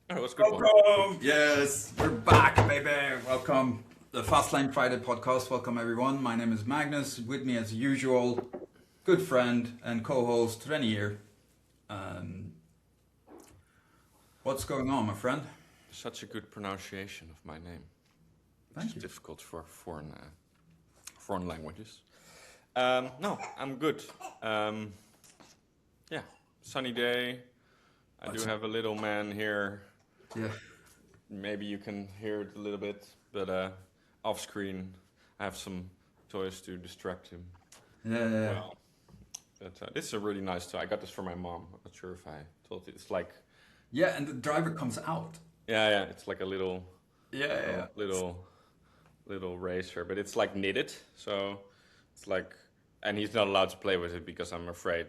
Oh, it was a good one. Welcome! Yes, we're back, baby. Welcome. The FastLaneFriday podcast. Welcome, everyone. My name is Magnus. With me, as usual, good friend and co-host Renier. Um, what's going on, my friend? Such a good pronunciation of my name, which is Thank you. difficult for foreign languages. No, I'm good. Um, yeah, sunny day. I do have a little man here. Yeah, Maybe you can hear it a little bit, but off screen, I have some toys to distract him. yeah. Well, but this is a really nice toy. I got this for my mom. I'm not sure if I told you. It's like, Yeah, and the driver comes out. yeah, it's like a little, Yeah. little racer, but it's like knitted, so it's like, and he's not allowed to play with it because I'm afraid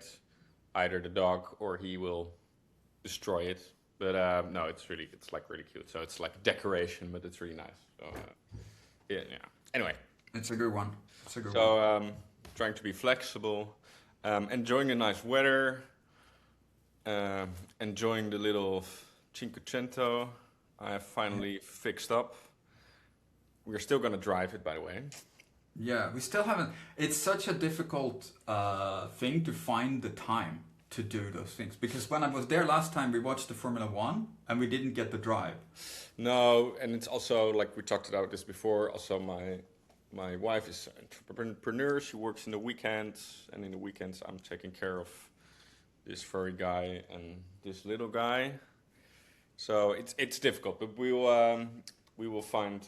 either the dog or he will destroy it. But no, it's like really cute. So it's like decoration, but it's really nice. So yeah. Anyway, It's a good one. It's a good one. so trying to be flexible, enjoying the nice weather, enjoying the little Cinquecento I have finally fixed up. We're still gonna drive it, by the way. Yeah, we still haven't. It's such a difficult thing to find the time to do those things because when I was there last time, we watched the Formula One and we didn't get the drive. No, and it's also like we talked about this before. Also, my wife is an entrepreneur. She works in the weekends, and in the weekends, I'm taking care of this furry guy and this little guy. So it's difficult, but we will find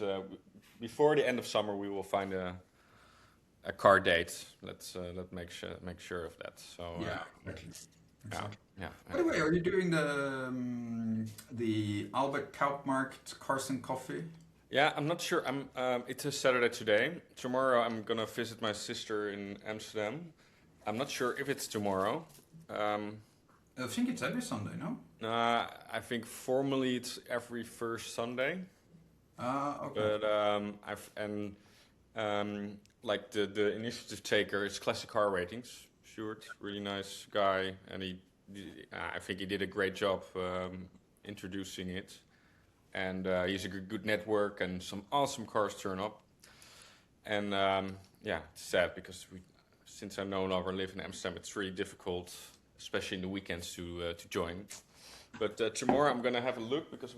before the end of summer we will find a car date. Let's make sure of that. So Yeah, exactly. yeah, Exactly. yeah. By the way, are you doing the Albert Kaupmarkt Carson Coffee? Yeah, I'm not sure. It's a Saturday today. Tomorrow I'm gonna visit my sister in Amsterdam. I'm not sure if it's tomorrow. Um, I think it's every Sunday, no? I think formally it's every first Sunday, Okay. but like the initiative taker is Classic Car Ratings. Stuart, really nice guy, and I think he did a great job introducing it. And he's a good network, and some awesome cars turn up. And yeah, it's sad because since I no longer live in Amsterdam, it's really difficult, especially in the weekends, to join. But tomorrow I'm gonna have a look because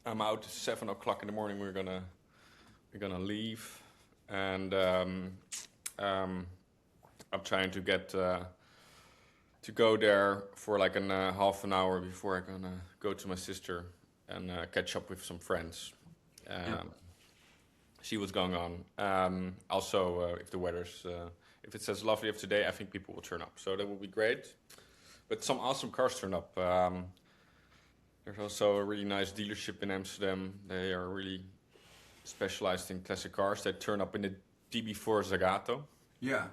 I'm out at 7 o'clock in the morning. We're gonna leave, and I'm trying to get to go there for like half an hour before I'm gonna go to my sister and catch up with some friends. Yeah. See what's going on. Also, if the weather's if it says lovely of today, I think people will turn up. So that will be great. But some awesome cars turn up. There's also a really nice dealership in Amsterdam. They are really specialized in classic cars. They turn up in the DB4 Zagato. Yeah,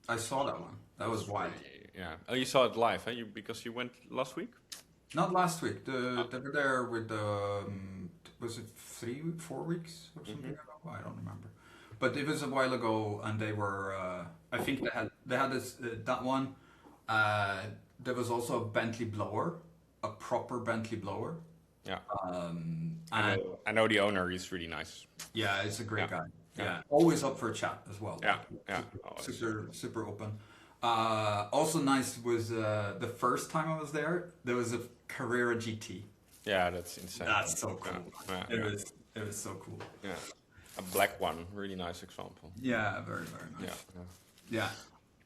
I saw that one. That was wild. Yeah. Oh, you saw it live, huh? Because you went last week? Not last week. They were there with was it 4 weeks or something ago? I don't remember. But it was a while ago, and they were. I think they had this that one. There was also a Bentley blower, a proper Bentley blower. Yeah. And I know the owner. He's really nice. yeah, it's a great Yeah. guy. Yeah. Yeah, always up for a chat as well. Yeah. Like, Yeah. super, Always. super open. Also nice was the first time I was there. There was a Carrera GT. Yeah, that's insane. That's so cool. Yeah. It was so cool. Yeah. A black one. Really nice example. Yeah, very Yeah. nice. Yeah.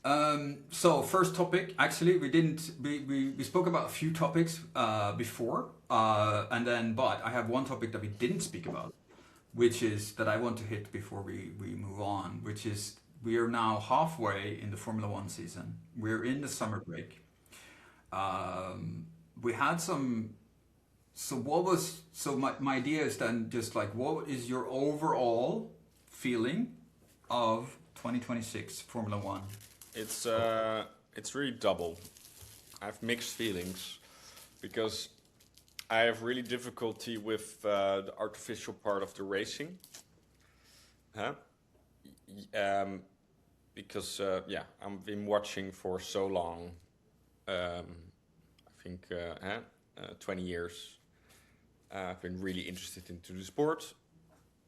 Yeah. So first topic, actually, we spoke about a few topics before, and then but I have one topic that we didn't speak about, which is that I want to hit before we move on, which is we are now halfway in the Formula One season. We're in the summer break. We had some. So my idea is then just like what is your overall feeling of 2026 Formula One? It's really double. I have mixed feelings because I have really difficulty with the artificial part of the racing. Huh? Because yeah, I've been watching for so long. I think 20 years, I've been really interested into the sport,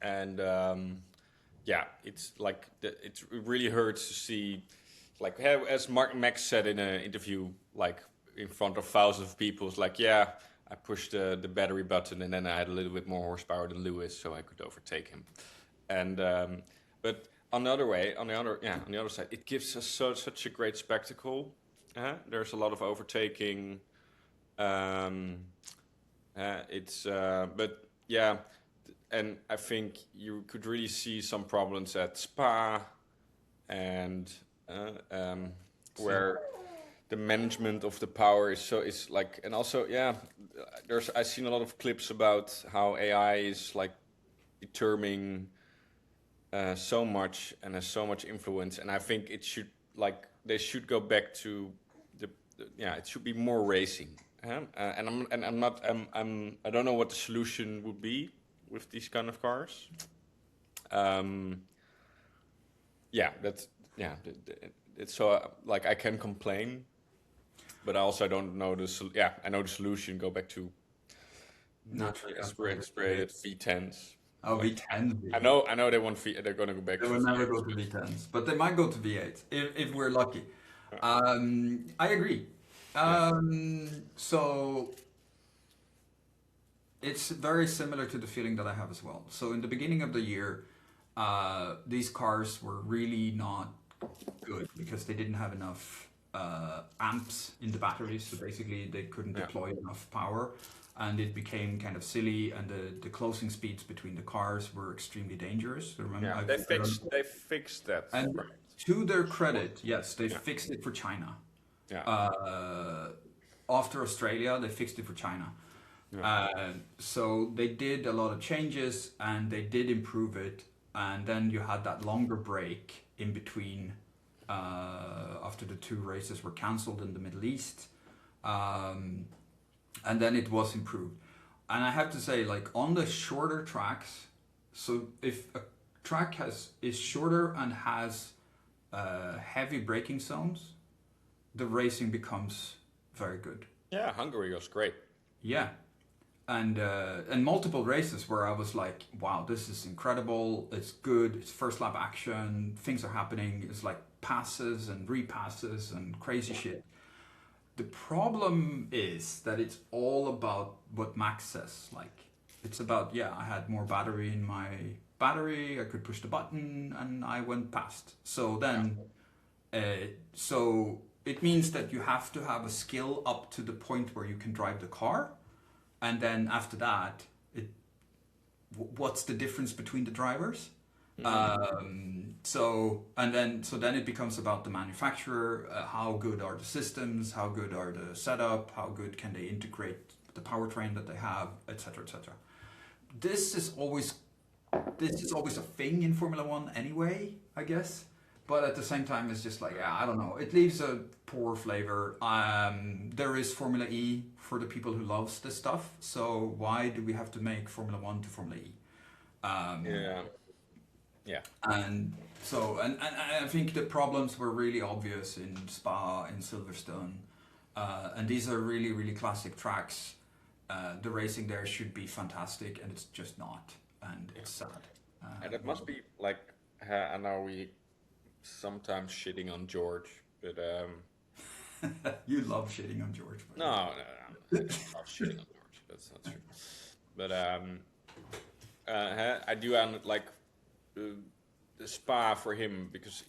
and it's like it really hurts to see, like as Max said in an interview, like in front of thousands of people, it's like, yeah, I pushed the battery button and then I had a little bit more horsepower than Lewis, so I could overtake him. And but on the other side, it gives us such a great spectacle. There's a lot of overtaking. But yeah, and I think you could really see some problems at Spa, and where the management of the power is like, and also I've seen a lot of clips about how AI is like determining so much and has so much influence, and I think it should, like, they should go back to it should be more racing. I don't know what the solution would be with these kind of cars. It's so like I can complain, but I also don't know I know the solution. Go back to Naturally aspirated V10s. Oh, V10. I know they want they're going to go back. They will never go to V10s, but they might go to V8 if we're lucky. I agree. So it's very similar to the feeling that I have as well. So in the beginning of the year, these cars were really not good because they didn't have enough amps in the batteries. So basically they couldn't deploy enough power, and it became kind of silly, and the closing speeds between the cars were extremely dangerous. Remember, they fixed that. And to their credit, yes, they fixed it for China. After Australia, they fixed it for China. So they did a lot of changes and they did improve it. And then you had that longer break in between after the 2 races were cancelled in the Middle East. And then it was improved. And I have to say, like, on the shorter tracks, so if a track is shorter and has heavy braking zones, the racing becomes very good. Yeah, Hungary was great. Yeah, and multiple races where I was like, wow, this is incredible. It's good. It's first lap action. Things are happening. It's like passes and repasses and crazy shit. The problem is that it's all about what Max says. Like, it's about, I had more battery in my battery. I could push the button and I went past. So then, it means that you have to have a skill up to the point where you can drive the car, and then after that, what's the difference between the drivers? So then it becomes about the manufacturer. How good are the systems? How good are the setup? How good can they integrate the powertrain that they have, etc., etc. This is always a thing in Formula One anyway, I guess. But at the same time, it's just like, I don't know. It leaves a poor flavor. There is Formula E for the people who loves this stuff. So why do we have to make Formula One to Formula E? And so, and I think the problems were really obvious in Spa, in Silverstone. And these are really, really classic tracks. The racing there should be fantastic, and it's just not. And it's sad. And it must be like, I know we sometimes shitting on George, but you love shitting on George. No, I don't love shitting on George. That's not true. But I do like the Spa for him, because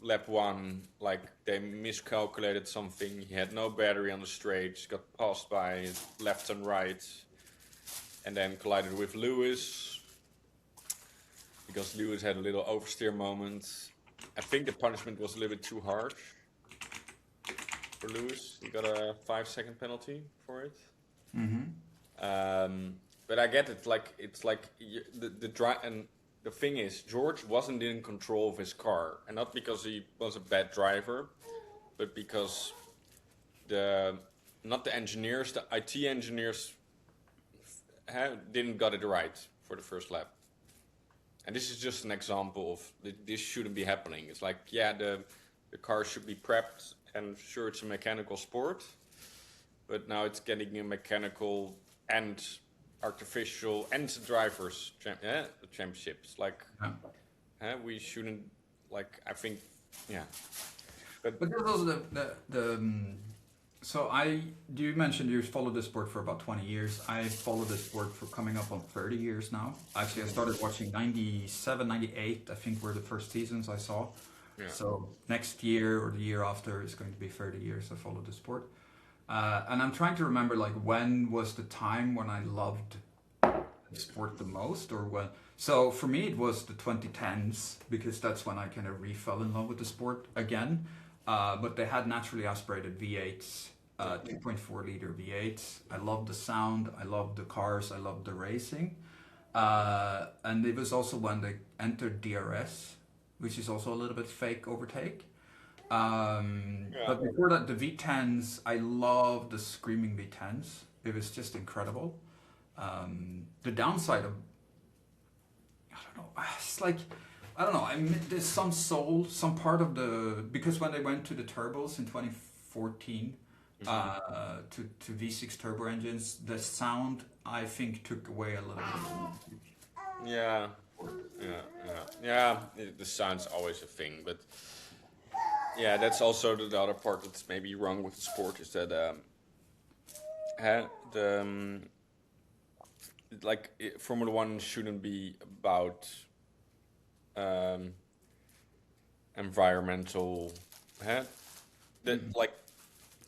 lap 1, like, they miscalculated something. He had no battery on the straights, got passed by left and right, and then collided with Lewis because Lewis had a little oversteer moment. I think the punishment was a little bit too harsh for Lewis. He got a 5-second penalty for it. But I get it. Like, it's like the drive, and the thing is, George wasn't in control of his car, and not because he was a bad driver, but because not the engineers, the IT engineers didn't got it right for the first lap. And this is just an example of this shouldn't be happening. It's like, the car should be prepped, and sure, it's a mechanical sport, but now it's getting a mechanical and artificial and the drivers the championships. Like we shouldn't like. I think but But there's also so you mentioned you followed the sport for about 20 years. I followed the sport for coming up on 30 years now. Actually, I started watching 97, 98, I think were the first seasons I saw. Yeah. So next year or the year after is going to be 30 years I followed the sport. And I'm trying to remember like when was the time when I loved the sport the most or when. So for me it was the 2010s because that's when I kind of re-fell in love with the sport again. But they had naturally aspirated V8s, 2.4 liter V8s. I loved the sound, I loved the cars, I loved the racing. And it was also when they entered DRS, which is also a little bit fake overtake. But before that, the V10s, I loved the screaming V10s. It was just incredible. The downside of, I don't know, it's like, I don't know, there's some soul, some part of the, because when they went to the turbos in 2014, to V6 turbo engines, the sound, I think, took away a little bit. The sound's always a thing, but yeah, that's also the other part that's maybe wrong with the sport is that Formula One shouldn't be about environmental like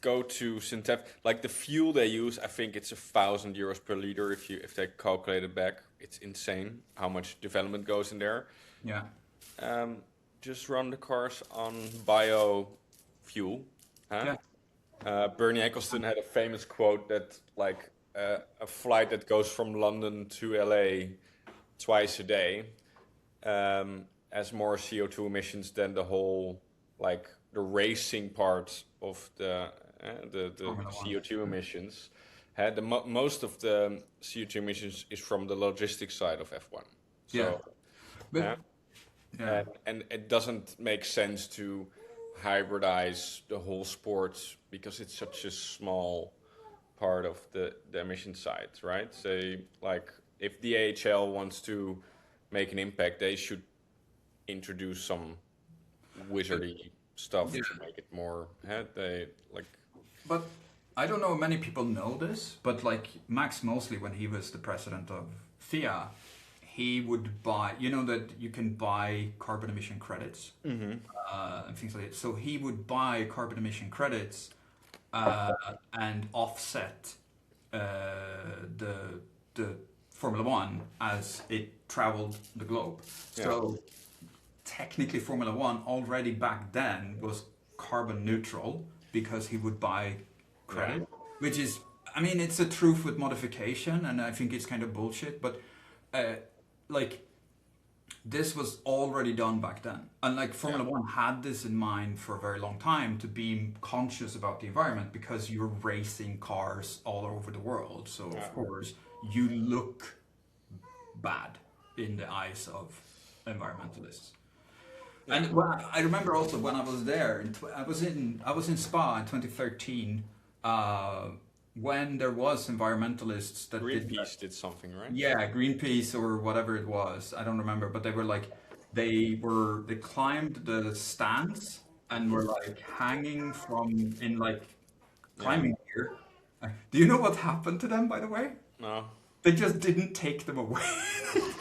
go to synthetic, like the fuel they use. I think it's €1,000 per liter if they calculate it back. It's insane how much development goes in there. Just run the cars on biofuel. Bernie Ecclestone had a famous quote that like a flight that goes from London to LA twice a day has more CO2 emissions than the whole, like the racing part of the CO2 emissions. Most of the CO2 emissions is from the logistics side of F1. So, and it doesn't make sense to hybridize the whole sport because it's such a small part of the emission side, right? So, like, if the AHL wants to make an impact, they should introduce some wizardy stuff to make it more. But I don't know if many people know this, but like Max Mosley, when he was the president of FIA, he would buy, you know that you can buy carbon emission credits and things like that. So he would buy carbon emission credits and offset the Formula One as it traveled the globe. So technically Formula One already back then was carbon neutral because he would buy credit, which is, I mean, it's a truth with modification, and I think it's kind of bullshit, but like this was already done back then, and like Formula One had this in mind for a very long time to be conscious about the environment because you're racing cars all over the world, so of course you look bad in the eyes of environmentalists. And I remember also when I was there, I was in Spa in 2013, when there was environmentalists that Greenpeace did something, right? Yeah, Greenpeace or whatever it was, I don't remember, but they were like, they climbed the stands and were like hanging from in like climbing gear. Do you know what happened to them, by the way? No. They just didn't take them away.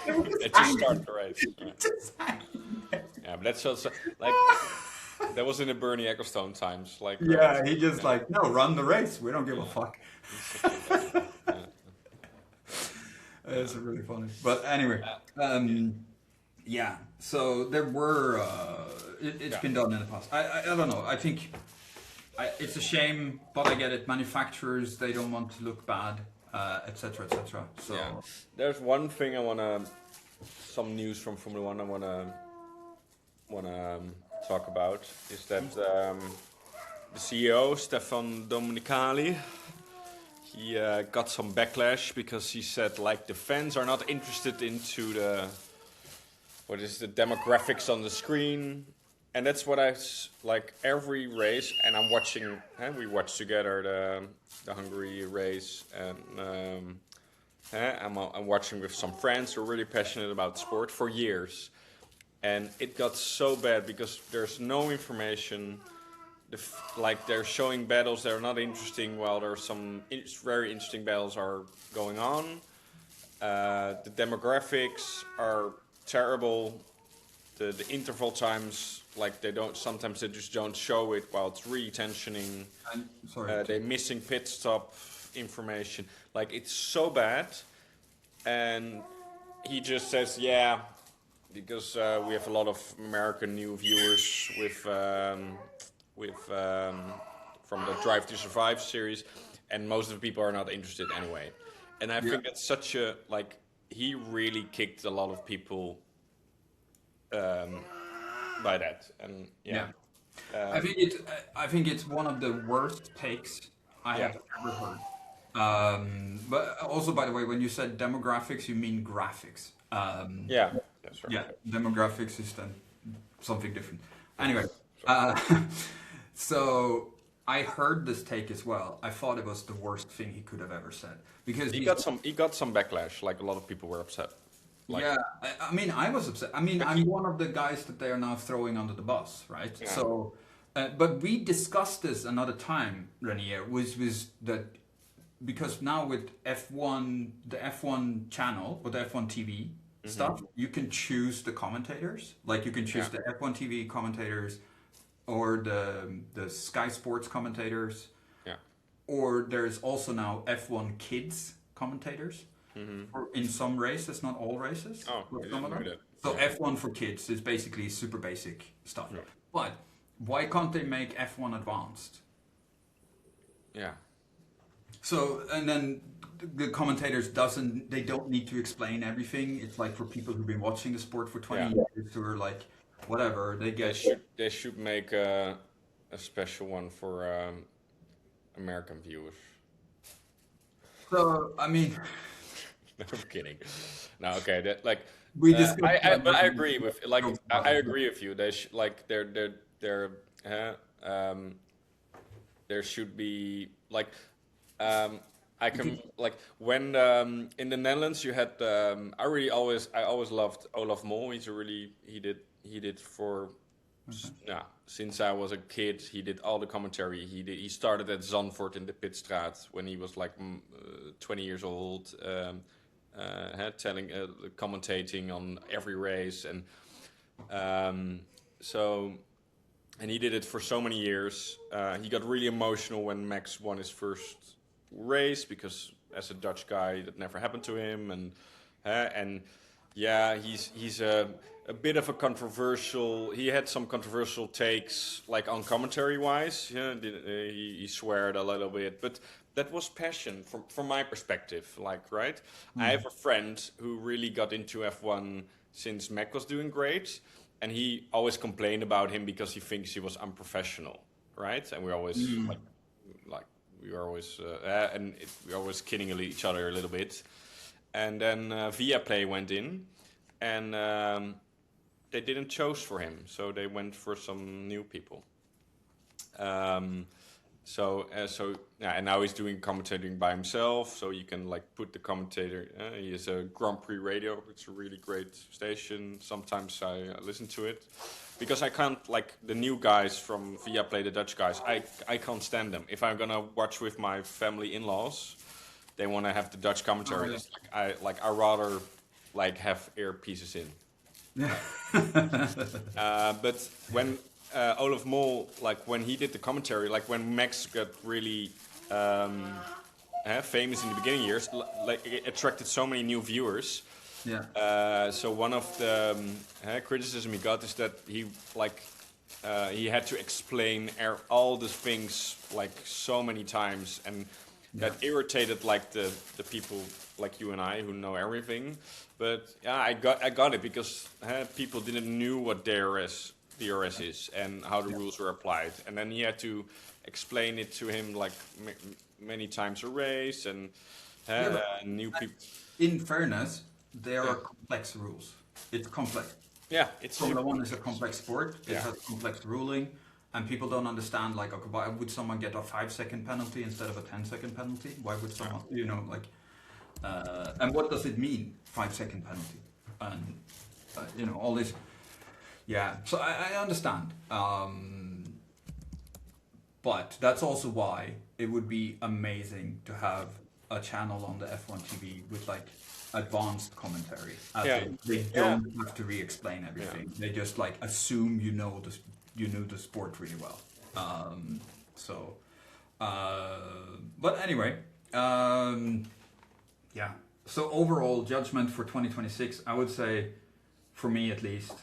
They just started the race. Yeah, but that's also like that was in the Bernie Ecclestone times. Like he just like, no, run the race. We don't give a fuck. It's really funny. But anyway, so there were. It's been done in the past. I don't know. I think it's a shame, but I get it. Manufacturers, they don't want to look bad, etc., etc. So there's one thing some news from Formula One I wanna talk about is that the CEO Stefan Domenicali, he got some backlash because he said like the fans are not interested into the demographics on the screen, and that's what I like every race, and I'm watching. We watched together the Hungary race, and I'm watching with some friends who are really passionate about sport for years. And it got so bad because there's no information. Like they're showing battles that are not interesting while there's some very interesting battles are going on. The demographics are terrible. The interval times, like sometimes they just don't show it while it's really tensioning. I'm sorry. They're missing pit stop information. Like it's so bad. And he just says, yeah, because we have a lot of American new viewers from the Drive to Survive series, and most of the people are not interested anyway. And I think that's such a he really kicked a lot of people by that, and I think it's one of the worst takes I have ever heard. But also, by the way, when you said demographics, you mean graphics. That's right. Yeah, demographics is then something different. Anyway, so I heard this take as well. I thought it was the worst thing he could have ever said because he got some backlash. Like a lot of people were upset. I mean, I was upset. I mean, I'm one of the guys that they are now throwing under the bus, right? Yeah. So, but we discussed this another time, Renier, was that because now with F1, the F1 channel or the F1 TV stuff, you can choose the commentators. Like you can choose the F1 TV commentators or the Sky Sports commentators. Yeah. Or there's also now F1 Kids commentators. In some races, not all races. Oh, so F1 for kids is basically super basic stuff. Yeah. But why can't they make F1 advanced? Yeah. So and then the commentators don't need to explain everything. It's like for people who've been watching the sport for 20 years who are like whatever they get. They should make a special one for American viewers. So I mean. No, I'm kidding. No, okay. That we just. But I agree with I agree with you. They there should be I can when in the Netherlands you had I always loved Olaf Mol. He did for since I was a kid. He did all the commentary. He started at Zandvoort in the Pitstraat when he was 20 years old. Commentating on every race, and and he did it for so many years. He got really emotional when Max won his first race because, as a Dutch guy, that never happened to him, and he's a bit of a controversial. He had some controversial takes, on commentary wise. Yeah, he sweared a little bit, but. That was passion from my perspective, right? I have a friend who really got into F1 since Mac was doing great, and he always complained about him because he thinks he was unprofessional, right? And we always we were always kidding each other a little bit. And then Viaplay went in, and they didn't choose for him, so they went for some new people. And now he's doing commentating by himself. So you can put the commentator. He has a Grand Prix radio. It's a really great station. Sometimes I listen to it because I can't the new guys from Viaplay, the Dutch guys. I can't stand them. If I'm gonna watch with my family in-laws, they want to have the Dutch commentary. I rather have earpieces in. But when Olaf Mol, when he did the commentary, when Max got really famous in the beginning years, it attracted so many new viewers. Yeah. So one of the criticism he got is that he had to explain all the things so many times, and that irritated the people like you and I who know everything. But I got it because people didn't knew what DRS is and how the rules were applied, and then he had to explain it to him many times a race, and new people. In fairness, there are complex rules. It's complex. Yeah, Formula One is a complex sport. It has complex ruling, and people don't understand. Why would someone get a 5-second penalty instead of a 10-second penalty? Why would someone, And what does it mean? 5-second penalty, and all this. Yeah, so I understand. But that's also why it would be amazing to have a channel on the F1 TV with like advanced commentary. They don't have to re-explain everything. They just like assume you know the sport really well. But anyway, yeah. So overall judgment for 2026, I would say, for me at least,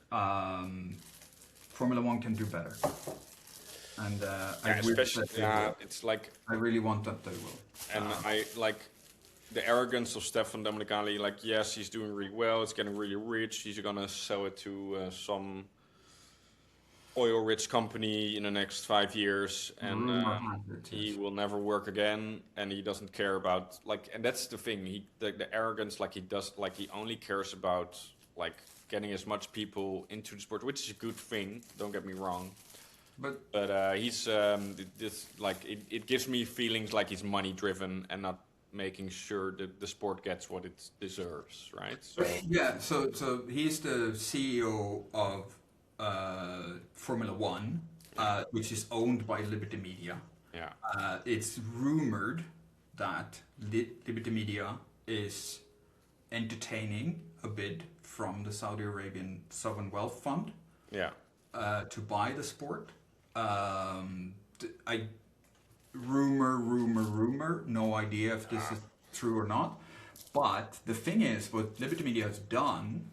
Formula One can do better. And I wish that they will. It's like I really want that they will. And I like the arrogance of Stefan Domenicali. Like, yes, he's doing really well. It's getting really rich. He's gonna sell it to some oil-rich company in the next 5 years, and he will never work again. And he doesn't care about and that's the thing. The arrogance, like he only cares about like getting as much people into the sport, which is a good thing. Don't get me wrong. But he's it gives me feelings like he's money driven and not making sure that the sport gets what it deserves, right? So yeah, so he's the CEO of Formula One, which is owned by Liberty Media. Yeah, it's rumored that Liberty Media is entertaining a bid from the Saudi Arabian Sovereign Wealth Fund. Yeah. To buy the sport. Rumor, no idea if this is true or not. But the thing is, what Liberty Media has done,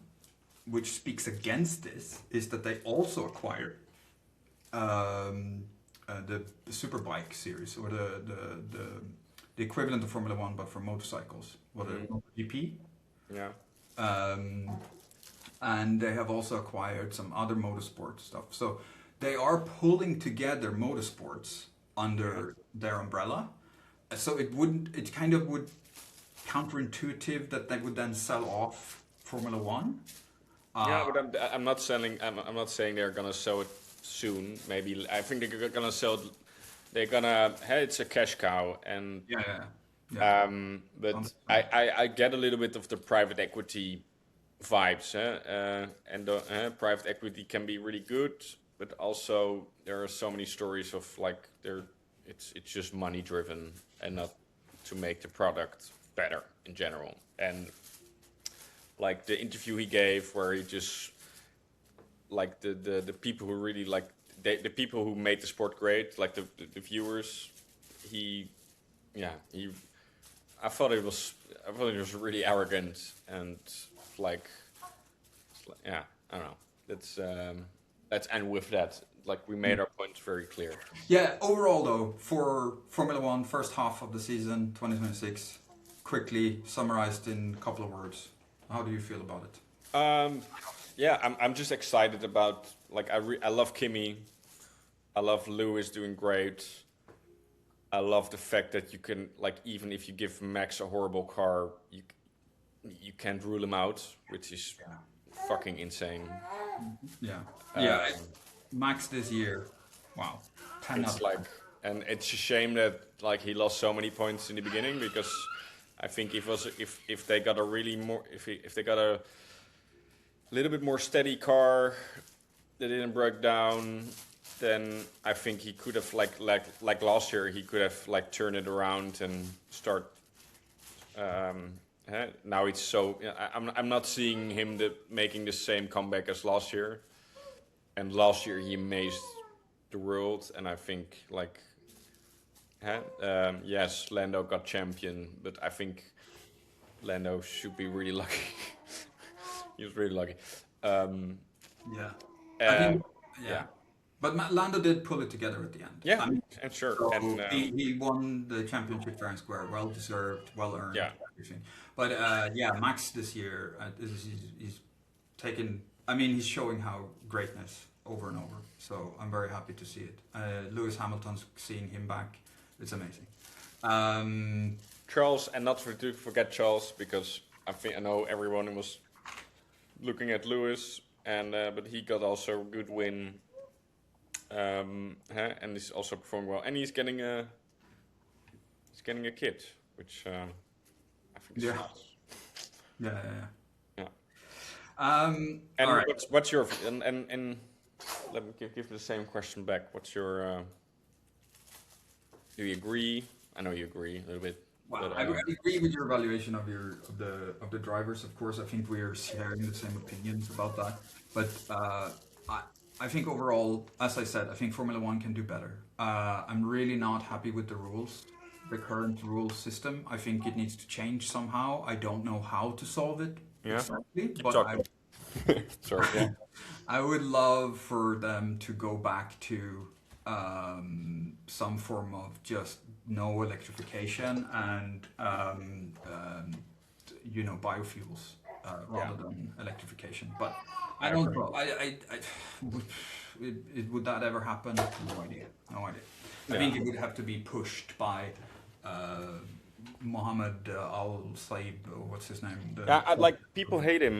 which speaks against this, is that they also acquired the Superbike series, or the equivalent of Formula One, but for motorcycles, GP. Yeah. And they have also acquired some other motorsport stuff. So they are pulling together motorsports under their umbrella. So it kind of would counterintuitive that they would then sell off Formula One. But I'm not selling. I'm not saying they're gonna sell it soon. Maybe I think they're gonna sell. They're gonna. Hey, it's a cash cow, and but I get a little bit of the private equity vibes, and private equity can be really good, but also there are so many stories of like it's just money driven and not to make the product better in general. And like the interview he gave where he just like the people who really like the people who made the sport great, like the viewers, I thought it was really arrogant and like I don't know. Let's end with that. Like we made our points very clear. Yeah, overall though, for Formula One first half of the season 2026, quickly summarized in a couple of words. How do you feel about it? I'm just excited about like I love Kimi. I love Lewis doing great. I love the fact that you can like even if you give Max a horrible car, you can't rule him out, which is fucking insane. Yeah. Max this year, wow. 10 it's like, and it's a shame that like he lost so many points in the beginning because I think if they got a really more if they got a little bit more steady car that didn't break down, then I think he could have like last year he could have like turned it around and start. Now it's so I'm not seeing him making the same comeback as last year, and last year he amazed the world, and I think like yes, Lando got champion, but I think Lando should be really lucky. He was really lucky. But Lando did pull it together at the end. Yeah, and sure. So and he won the championship fair and square, well deserved, well earned. Yeah. Everything. But Max this year, he's taken. I mean, he's showing how greatness over and over. So I'm very happy to see it. Lewis Hamilton's seeing him back. It's amazing. Charles, and not to forget Charles, because I know everyone was looking at Lewis, and but he got also a good win. And he's also performing well, and he's getting a kid, which I think it's Yeah. nice. Yeah. Yeah. And And all right. what's your and let me give the same question back. What's your do you agree? I know you agree a little bit, Well, but I agree with your evaluation of the drivers. Of course, I think we are sharing the same opinions about that. But I I think overall, as I said, I think Formula One can do better. I'm really not happy with the rules, the current rule system. I think it needs to change somehow. I don't know how to solve it yeah. exactly, Keep but talking. Sorry. Yeah. I would love for them to go back to some form of just no electrification and biofuels Yeah. rather than electrification. But I I don't agree. know. Would that ever happen? No idea. No idea. I Yeah. think it would have to be pushed by Mohammed Al Saib, or what's his name? Yeah. Like people hate him.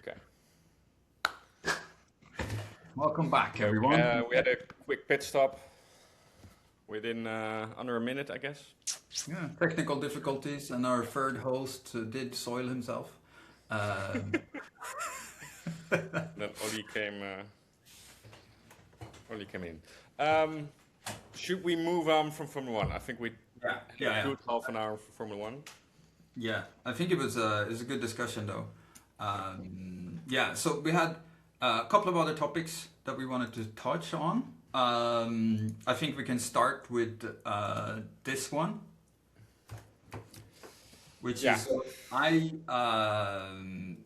Okay. Welcome back, So everyone. we had a quick pit stop within under a minute, I guess. Yeah, technical difficulties, and our third host did soil himself. Then Oli came in. Should we move on from Formula One? I think we had a good half an hour for Formula One. Yeah. I think it was a good discussion though. Yeah, so we had a couple of other topics that we wanted to touch on. I think we can start with this one, which Yeah. is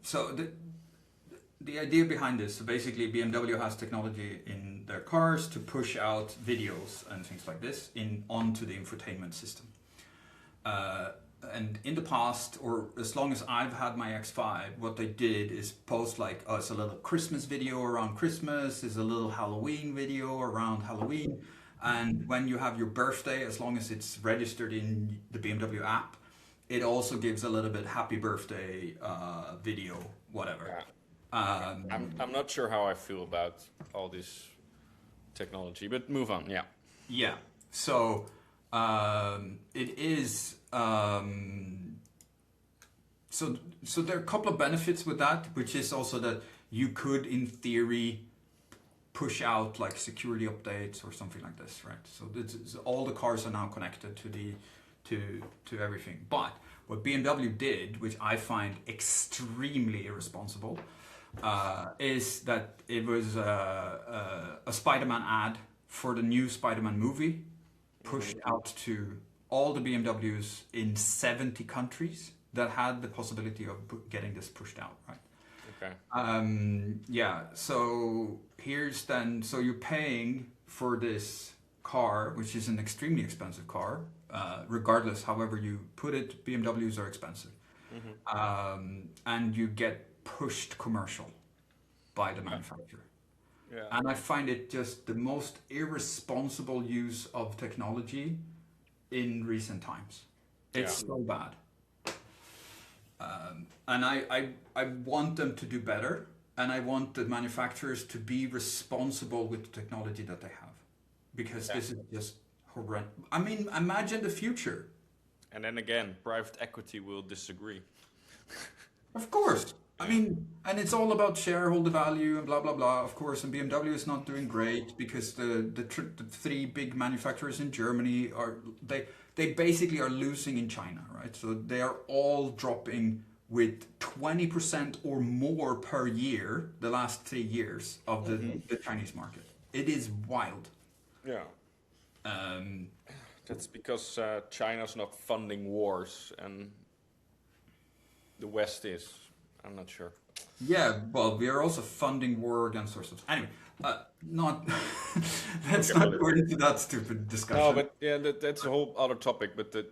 so the idea behind this. So basically, BMW has technology in their cars to push out videos and things like this onto the infotainment system. And in the past, or as long as I've had my X5, what they did is post like, oh, it's a little Christmas video around Christmas, is a little Halloween video around Halloween. And when you have your birthday, as long as it's registered in the BMW app, it also gives a little bit happy birthday video, whatever. Yeah. I'm not sure how I feel about all this technology, but move on. Yeah. Yeah. So it is. So there are a couple of benefits with that, which is also that you could, in theory, push out like security updates or something like this, right? So all the cars are now connected to everything. But what BMW did, which I find extremely irresponsible, is that it was a Spider-Man ad for the new Spider-Man movie pushed out to all the BMWs in 70 countries that had the possibility of getting this pushed out, right? Okay. Yeah, so so you're paying for this car, which is an extremely expensive car, regardless, however you put it, BMWs are expensive. And you get pushed commercial by the manufacturer. Yeah. And I find it just the most irresponsible use of technology in recent times. It's so bad. And I want them to do better, and I want the manufacturers to be responsible with the technology that they have, because this is just horrendous. I mean, imagine the future. And then again, private equity will disagree. Of course. I mean, and it's all about shareholder value and blah blah blah. Of course, and BMW is not doing great because the three big manufacturers in Germany they basically are losing in China, right? So they are all dropping with 20% or more per year the last 3 years of the Chinese market. It is wild. Yeah. That's because China's not funding wars and the West is. I'm not sure. Yeah, well, we are also funding war against ourselves. Anyway, not let's not go into that stupid discussion. No, but yeah, that's a whole other topic. But the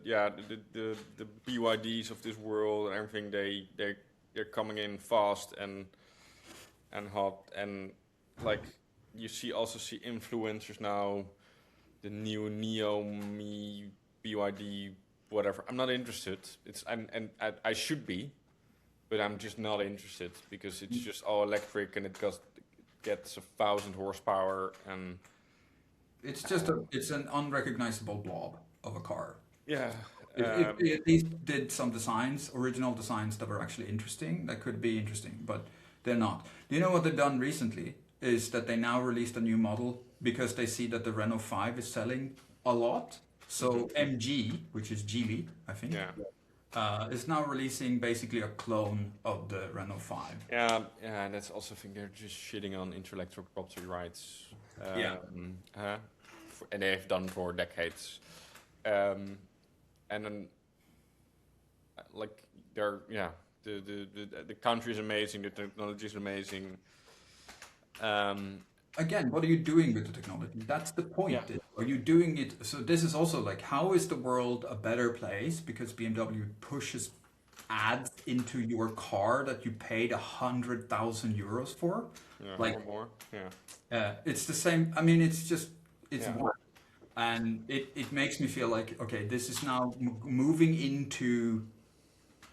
BYDs of this world and everything, they're coming in fast and hot, and like you see influencers now, the new Neo Me BYD whatever. I'm not interested. I should be. But I'm just not interested because it's just all electric and it gets 1,000 horsepower and it's just it's an unrecognizable blob. of a car. Yeah. If they at least did some designs, original designs that were actually interesting, that could be interesting, but they're not. Do you know what they've done recently? Is that they now released a new model because they see that the Renault 5 is selling a lot. So MG, which is Geely, I think, Yeah. is now releasing basically a clone of the Renault 5. Yeah, yeah, and that's also, I think they're just shitting on intellectual property rights. Yeah. And they have done for decades. And then, like, the country is amazing, the technology is amazing. Again, what are you doing with the technology? That's the point. Yeah. Are you doing it? So this is also like, how is the world a better place? Because BMW pushes ads into your car that you paid 100,000 euros for. Yeah, Like, or more. Yeah. it's the same. I mean, it's Yeah. work. And it makes me feel like, okay, this is now moving into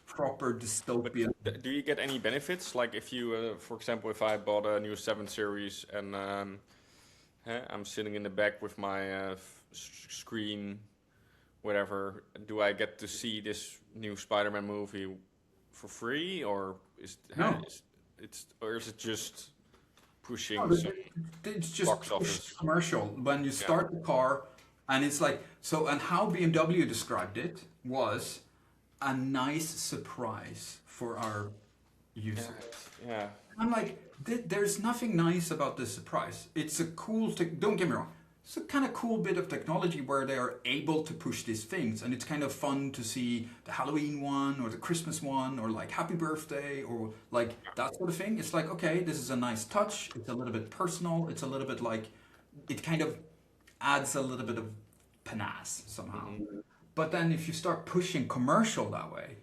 proper But dystopian. do you get any benefits? Like if you, for example, if I bought a new 7 Series and I'm sitting in the back with my screen, whatever, do I get to see this new Spider-Man movie for free, or No. or is it just pushing No, some it's just box office? commercial. When you start the car, and it's like so. And how BMW described it was a nice surprise for our users. Yeah. I'm like, there's nothing nice about this surprise. It's a cool. Don't get me wrong. It's a kind of cool bit of technology where they are able to push these things, and it's kind of fun to see the Halloween one or the Christmas one or like Happy Birthday or like that sort of thing. It's like, okay, this is a nice touch. It's a little bit personal. It's a little bit like it kind of adds a little bit of panache somehow. But then if you start pushing commercial that way,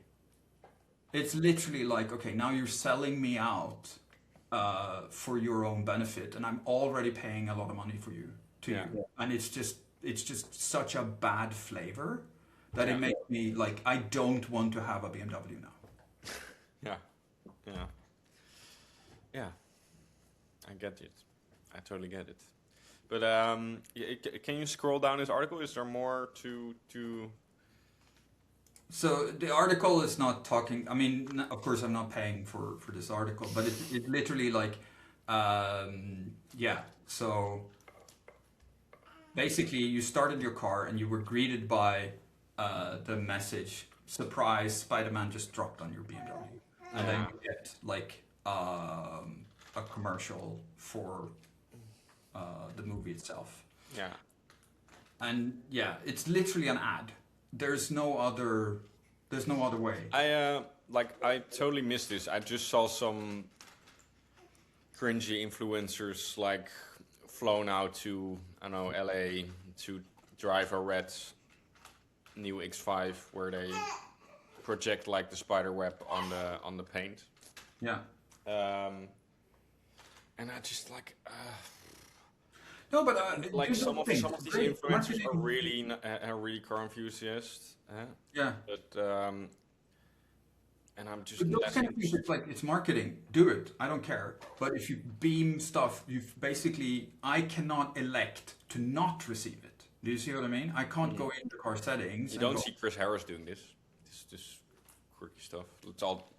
it's literally like, okay, now you're selling me out for your own benefit, and I'm already paying a lot of money for you. Yeah. And it's just such a bad flavor that Yeah. it makes me like I don't want to have a BMW now. Yeah. Yeah. Yeah. I get it. I totally get it. But can you scroll down this article? Is there more to? So the article is not talking. I mean, of course, I'm not paying for this article, but it literally like, yeah. So basically, you started your car and you were greeted by the message, "Surprise! Spider-Man just dropped on your BMW," and then you get like a commercial for the movie itself. Yeah. And yeah, it's literally an ad. There's no other way. I totally missed this. I just saw some cringy influencers like flown out to, I don't know, LA to drive a red new X5 where they project like the spider web on the paint. Yeah. And I just like No, but like here's some the of thing. these Great influencers are marketing. really car enthusiasts. Yeah. But and I'm just But those less kind of things, it's like it's marketing. Do it. I don't care. But if you beam stuff, you've basically I cannot elect to not receive it. Do you see what I mean? I can't go into car settings. You and don't go, see Chris Harris doing this. This quirky stuff. It's all.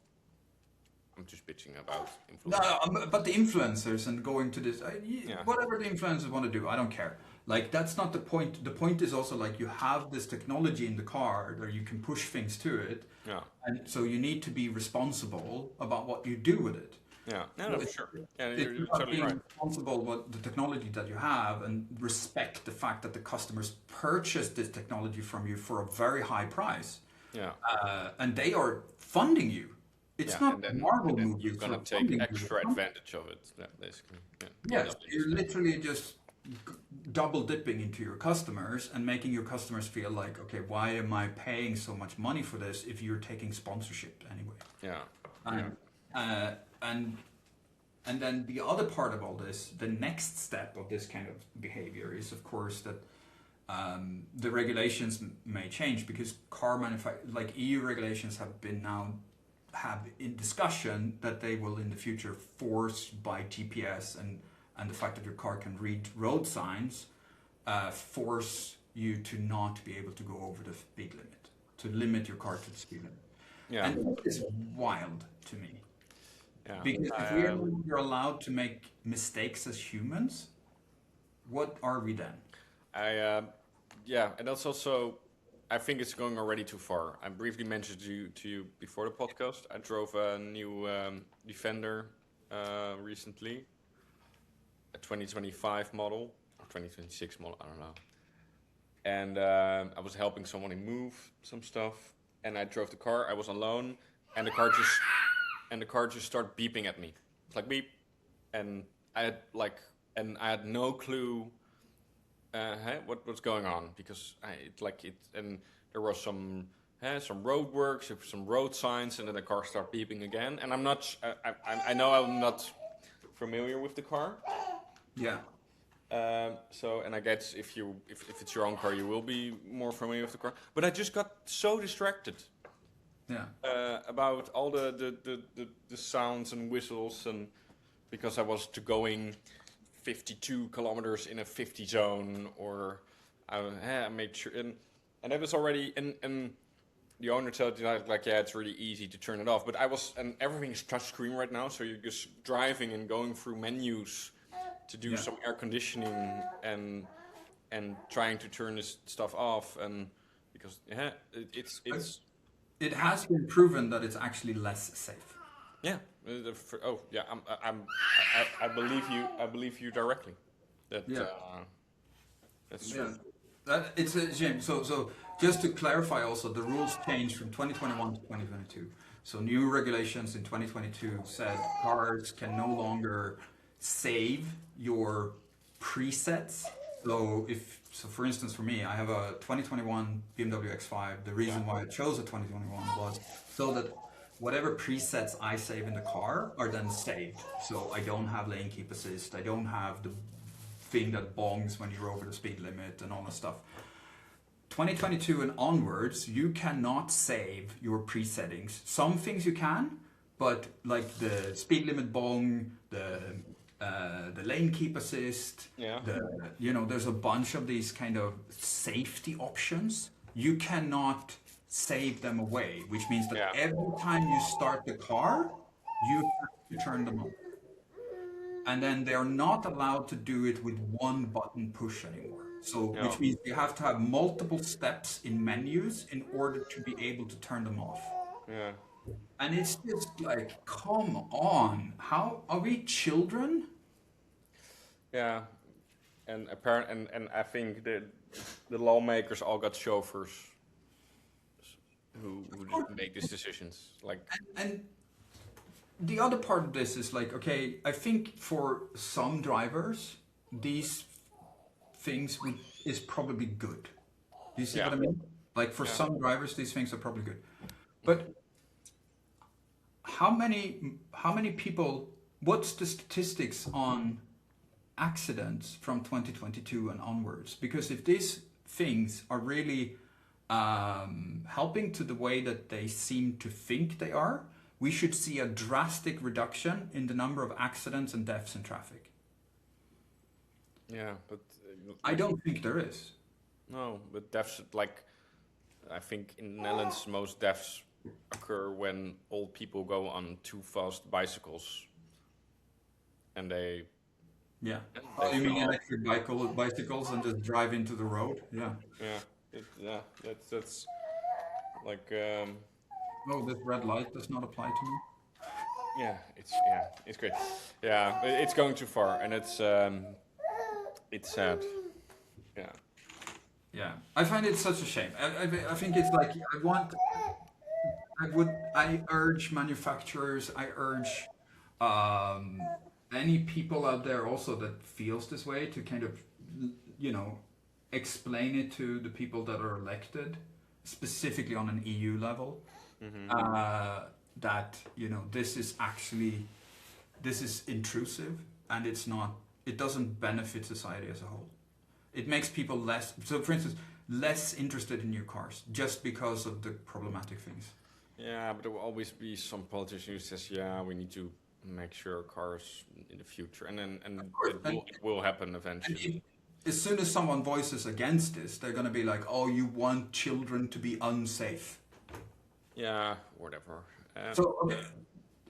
I'm just bitching about No, influencers. but the influencers and going to this, Yeah. whatever the influencers want to do, I don't care. Like that's not the point. The point is also like you have this technology in the car that you can push things to it, Yeah. and so you need to be responsible about what you do with it. Yeah. No, for sure. Yeah, It's you're about totally being right. responsible with the technology that you have and respect the fact that the customers purchase this technology from you for a very high price, Yeah. and they are funding you. It's Yeah, not and then, Marvel and then movies. you're gonna who are take funding you. extra advantage of it. Yeah, basically. Yeah. Yes, you're literally just double dipping into your customers and making your customers feel like, okay, why am I paying so much money for this if you're taking sponsorship anyway? Yeah. And then the other part of all this, the next step of this kind of behavior is, of course, that the regulations may change because like EU regulations have in discussion that they will in the future force by GPS and the fact that your car can read road signs, force you to not be able to go over the speed limit, to limit your car to the speed limit. Yeah. And that is wild to me. Yeah. Because if we are no longer allowed to make mistakes as humans, what are we then? Yeah, and that's also, I think it's going already too far. I briefly mentioned to you before the podcast. I drove a new Defender recently, a 2025 model or 2026 model, I don't know. And I was helping someone move some stuff, and I drove the car. I was alone, and the car just started beeping at me. It's like beep, and I had no clue what's going on, because and there was some roadworks, some road signs, and then the car started beeping again. And I know I'm not familiar with the car. Yeah. And I guess if it's your own car, you will be more familiar with the car. But I just got so distracted. Yeah. About all the sounds and whistles, and because I was going 52 kilometers in a 50 zone, or I made sure, and that was already, and the owner told you it's really easy to turn it off, but and everything's touchscreen right now, so you're just driving and going through menus to do some air conditioning and trying to turn this stuff off, and because it's it has been proven that it's actually less safe. Yeah. I believe you. I believe you directly. That's true. It's a shame. So just to clarify, also the rules changed from 2021 to 2022. So new regulations in 2022 said cars can no longer save your presets. So for instance, for me, I have a 2021 BMW X5. The reason why I chose a 2021 was so that whatever presets I save in the car are then saved. So I don't have lane keep assist. I don't have the thing that bongs when you're over the speed limit and all that stuff. 2022 and onwards, you cannot save your presettings. Some things you can, but like the speed limit bong, the lane keep assist, there's a bunch of these kind of safety options. You cannot save them away, which means that every time you start the car, you have to turn them on. And then they're not allowed to do it with one button push anymore. So, which means you have to have multiple steps in menus in order to be able to turn them off. Yeah. And it's just like, come on, how are we children? Yeah, and I think the lawmakers all got chauffeurs who make these decisions. And the other part of this is like, okay, I think for some drivers, these things is probably good. Do you see what I mean? Like for some drivers, these things are probably good. But how many people, what's the statistics on accidents from 2022 and onwards? Because if these things are really helping to the way that they seem to think they are, we should see a drastic reduction in the number of accidents and deaths in traffic. Yeah, but I don't think there is. No, but deaths, I think in the Netherlands, most deaths occur when old people go on too fast bicycles, and they. Yeah. You mean electric bicycles and just drive into the road? Yeah. Yeah. That's like. No, this red light does not apply to me. It's great. Yeah, it's going too far, and it's sad. Yeah. Yeah, I find it such a shame. I think it's like I urge manufacturers, I urge any people out there also that feels this way to kind of, explain it to the people that are elected, specifically on an EU level, that, this is intrusive, and it doesn't benefit society as a whole. It makes people for instance, less interested in new cars just because of the problematic things. Yeah, but there will always be some politician who says, we need to make sure cars in the future, and it will happen eventually. as soon as someone voices against this, they're going to be like, "Oh, you want children to be unsafe." Yeah, whatever. So, okay,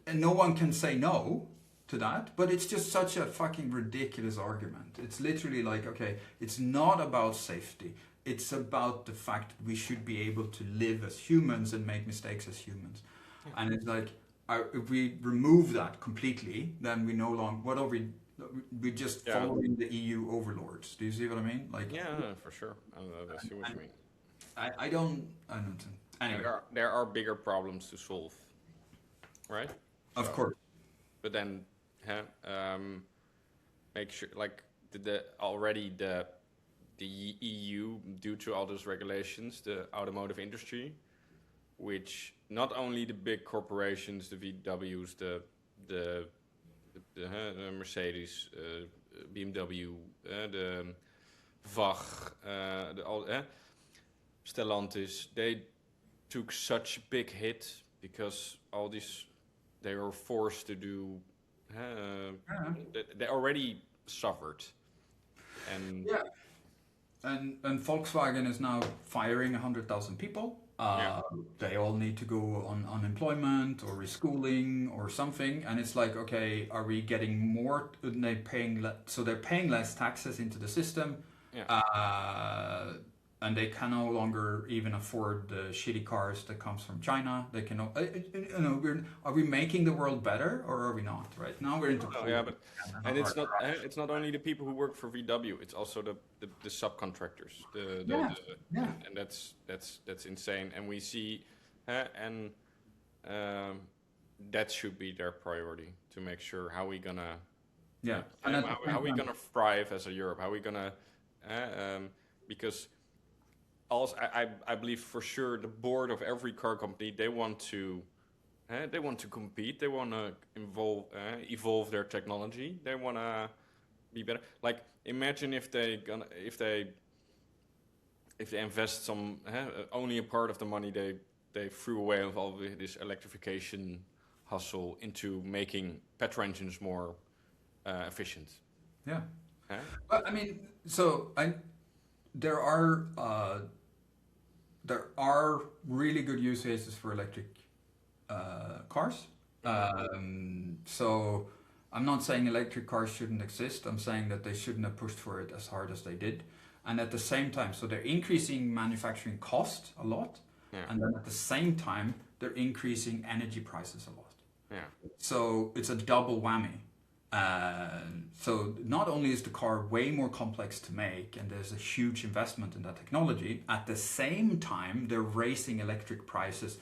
and no one can say no to that, but it's just such a fucking ridiculous argument. It's literally like, okay, it's not about safety. It's about the fact that we should be able to live as humans and make mistakes as humans. Yeah. And it's like, if we remove that completely, then we no longer, what are we just following the EU overlords. Do you see what I mean? Like, yeah, for sure. I see what you mean. I don't. Anyway, There are bigger problems to solve, right? of course. But then, make sure like the EU, due to all those regulations, the automotive industry, which not only the big corporations, the VWs, the Mercedes, BMW, the VAG, Stellantis, they took such a big hit because all these they were forced to do. They already suffered, and Yeah. And Volkswagen is now firing 100,000 people. They all need to go on unemployment or reschooling or something. And it's like, okay, are we getting more? So they're paying less taxes into the system. Yeah. And they can no longer even afford the shitty cars that comes from China. They can, are we making the world better or are we not? Right now we're into. And it's not only the people who work for VW. It's also the subcontractors. And that's insane. And we see, that should be their priority to make sure how we gonna. Yeah. How we gonna thrive as a Europe? How we gonna, because. Also, I believe for sure the board of every car company, they want to compete. They want to evolve their technology. They want to be better. Like imagine if they invest some only a part of the money they threw away of all this electrification hustle into making petrol engines more efficient. Yeah. Huh? Well, I mean, there are really good use cases for electric cars. So I'm not saying electric cars shouldn't exist. I'm saying that they shouldn't have pushed for it as hard as they did. And at the same time, so they're increasing manufacturing cost a lot. Yeah. And then at the same time, they're increasing energy prices a lot. Yeah. So it's a double whammy. So not only is the car way more complex to make and there's a huge investment in that technology, at the same time they're raising electric prices.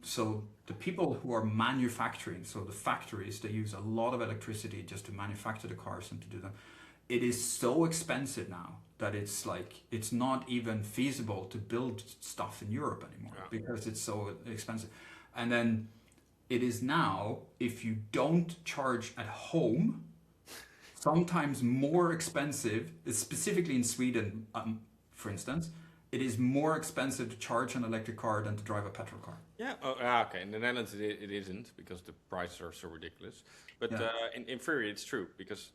So the people who are manufacturing, so the factories, they use a lot of electricity just to manufacture the cars and to do them. It is so expensive now that it's like it's not even feasible to build stuff in Europe anymore because it's so expensive. And then it is now, if you don't charge at home, sometimes more expensive, specifically in Sweden, for instance, it is more expensive to charge an electric car than to drive a petrol car. Yeah. Okay. In the Netherlands, it isn't because the prices are so ridiculous. But in theory, it's true because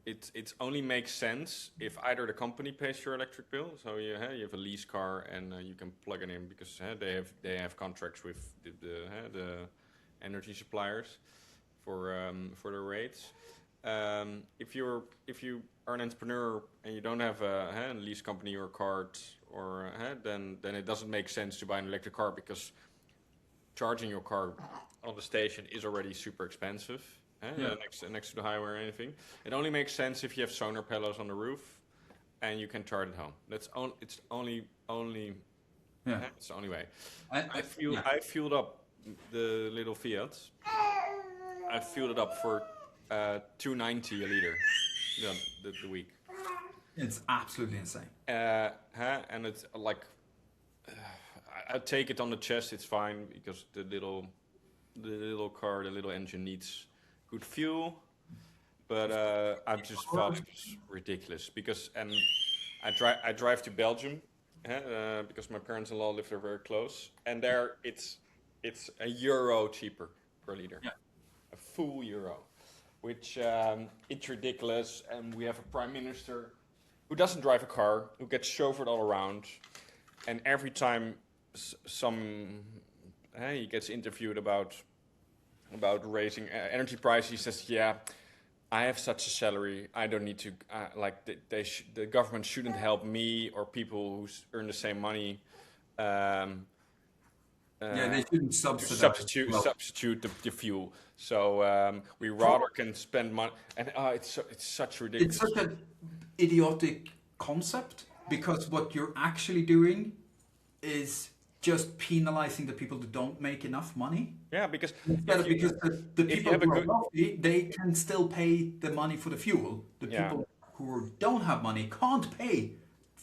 it only makes sense if either the company pays your electric bill, so you have a lease car and you can plug it in because they have contracts with the energy suppliers for the rates. If you are an entrepreneur and you don't have a lease company or card or then it doesn't make sense to buy an electric car because charging your car on the station is already super expensive. Next to the highway or anything. It only makes sense if you have solar panels on the roof and you can charge at home. It's the only way. I fueled up the little Fiat. I fueled it up for $2.90 a liter the week. It's absolutely insane. And it's like I take it on the chest. It's fine because the little car, the little engine needs good fuel, but I just thought it was ridiculous because I drive to Belgium because my parents-in-law live there very close, and there it's €1 cheaper per liter, a full euro, which it's ridiculous. And we have a prime minister who doesn't drive a car, who gets chauffeured all around, and every time he gets interviewed about raising energy prices, he says, "Yeah, I have such a salary. I don't need to the government shouldn't help me or people who earn the same money." They shouldn't To subsidize. substitute the fuel. So we rather can spend money, and it's such ridiculous. It's such an idiotic concept because what you're actually doing is just penalizing the people who don't make enough money. Yeah, because Because the people have a who are good- wealthy, they can still pay the money for the fuel. The Yeah. people who don't have money can't pay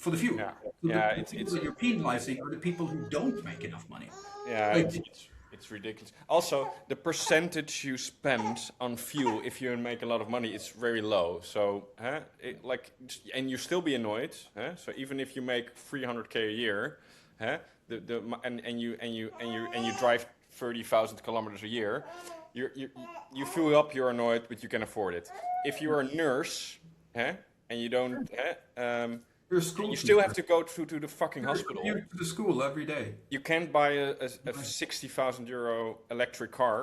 for the fuel. Yeah. So Yeah, the people that you're penalizing are the people who don't make enough money. Yeah, Like- it's ridiculous. Also, the percentage you spend on fuel if you make a lot of money is very low. So, and you still be annoyed. So even if you make 300K a year, and you drive 30,000 kilometers a year, you fill up, you're annoyed, but you can afford it. If you're a nurse, and you don't, You're a school you still teacher. have to go to the fucking You're hospital. commute to the school every day. You can't buy a 60,000 euro electric car,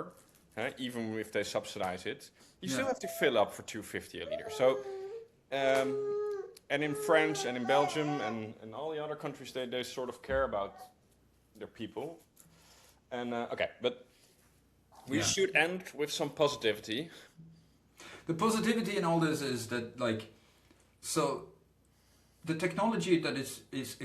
even if they subsidize it. You still Yeah. have to fill up for 250 a liter. So, and in France and in Belgium and all the other countries, they sort of care about their people. And okay, but we Yeah. should end with some positivity. The positivity in all this is that, so the technology that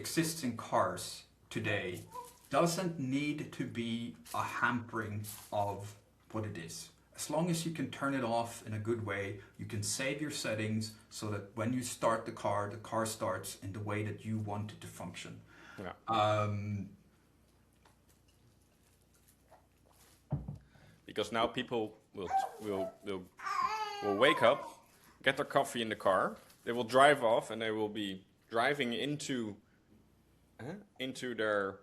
exists in cars today doesn't need to be a hampering of what it is. As long as you can turn it off in a good way, you can save your settings so that when you start the car starts in the way that you want it to function. Yeah. Because now people will wake up, get their coffee in the car, they will drive off, and they will be driving into their